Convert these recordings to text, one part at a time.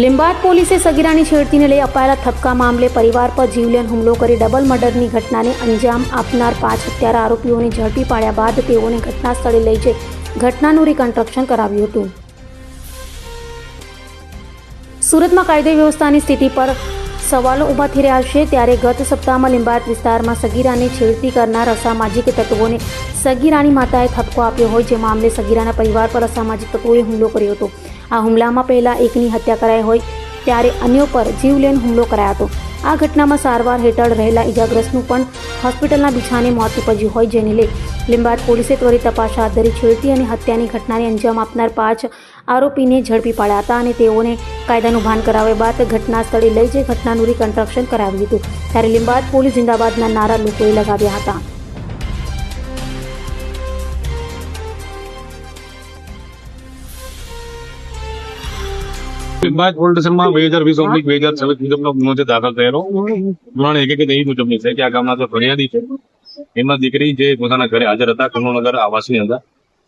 લીંબાદ પોલીસે સગીરાની છેડતીને લઈ અપાયેલા ઠપકા મામલે પરિવાર પર જીવલેણ હુમલો કરી ડબલ મર્ડરની ઘટનાને અંજામ આપનાર 5 હત્યારા આરોપીઓને ઝડપી પાડ્યા બાદ તેઓને ઘટના સ્થળે લઈ જઈ ઘટનાનું રિકન્સ્ટ્રક્શન કરાવ્યું હતું. સુરતમાં કાયદો વ્યવસ્થાની સ્થિતિ પર સવાલો ઊભા થઈ રહ્યા છે, ત્યારે ગત સપ્તાહમાં લીંબાદ વિસ્તારમાં સગીરાને છેડતી કરનાર અસામાજિક તત્વોને સગીરાની માતાએ ઠપકો આપ્યો હોય, જે મામલે સગીરાના પરિવાર પર અસામાજિક તત્વોએ હુમલો કર્યો હતો. આ હુમલામાં પહેલા એકની હત્યા કરાઈ હોય ત્યારે અન્યો પર જીવલેણ હુમલો કરાયો હતો. આ ઘટનામાં સારવાર હેઠળ રહેલા ઇજાગ્રસ્તનું પણ હોસ્પિટલના બિછાને મોત નીપજ્યું હોય, જેને લઈ લીંબાદ પોલીસે ત્વરિત તપાસ હાથ ધરી છેડતી અને હત્યાની ઘટનાને અંજામ આપનાર 5 આરોપીને ઝડપી પાડ્યા હતા અને તેઓને કાયદાનું ભાન કરાવ્યા બાદ ઘટના સ્થળે લઈ જઈ ઘટનાનું રિકન્સ્ટ્રક્શન કરાવ્યું હતું. ત્યારે લીંબાદ પોલીસ જિંદાબાદના નારા લોકોએ લગાવ્યા હતા. લીંબાદ પોલીસ સ્ટેશનમાં 2020-2026 મુજબનો ગુનો જે દાખલ થયેલો ધોરણ 1 એ મુજબની છે કે આ ગામના જે ફરિયાદી છે એમના દીકરી જે પોતાના ઘરે હાજર હતા કરુણાનગર આવાસની અંદર.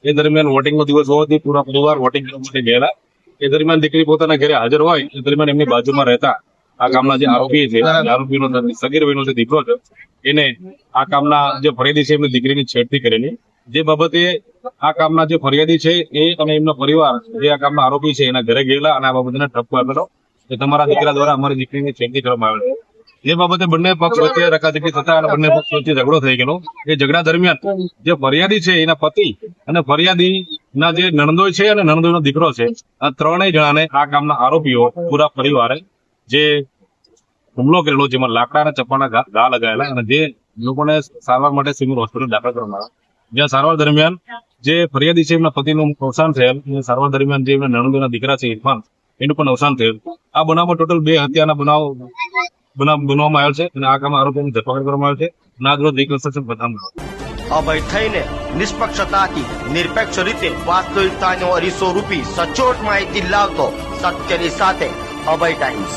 એ દરમિયાન વોટિંગનો દિવસ હોવાથી પૂરા પરિવાર વોટિંગ કરવા માટે ગયેલા. એ દરમિયાન દીકરી પોતાના ઘરે હાજર હોય એ દરમિયાન એમની બાજુમાં રહેતા આ ગામના જે આરોપી છે, આરોપીનો સગીર ભાઈનો જે દીકરો છે, એને આ કામના જે ફરિયાદી છે એમની દીકરીની છેડતી કરેલી. જે બાબતે આ કામના જે ફરિયાદી છે એ અને એમનો પરિવાર જે આ કામના આરોપી છે એના ઘરે ગયેલા અને આ બાબતને ઠપકો આપેલો કે તમારા દીકરા દ્વારા અમારી દીકરીની છેડતી કરવામાં આવેલ છે. જે બાબતે બંને પક્ષ વચ્ચે રકાઝકી થતા અને બંને પક્ષ વચ્ચે ઝઘડો થઈ ગયેલો. એ ઝઘડા દરમિયાન જે ફરિયાદી છે એના પતિ અને ફરિયાદીના જે નણંદોઈ છે અને નણંદોઈનો દીકરો છે, આ ત્રણેય જણાને આ કામના આરોપીઓ પૂરા પરિવારે જે હુમલો કરેલો, જેમાં લાકડાના ચપ્પાના ઘા લગાવેલા અને જે લોકોને સારવાર માટે સિવિલ હોસ્પિટલ દાખલ કરવામાં આવ્યા. જ્યાં સારવાર દરમિયાન જે ફરિયાદી છે એમના પતિનું અવસાન થયેલ, સારવાર દરમિયાન જે એમના નણંદોના દીકરા છે ઇરફાન, એનું પણ અવસાન થયેલ. આ બનાવમાં ટોટલ 2 હત્યાના બનાવવામાં આવ્યો છે અને આ કામના આરોપીની ધરપકડ કરવામાં આવ્યો છે અને આ રોજ રિકન્સ્ટ્રક્શન કરવામાં આવ્યું. અભય થઈને નિષ્પક્ષતાથી નિરપેક્ષ રીતે વાસ્તવિકતાનો અરીસો રૂપી સચોટ માહિતી લાવતો સત્યની સાથે અભય ટાઈમ્સ.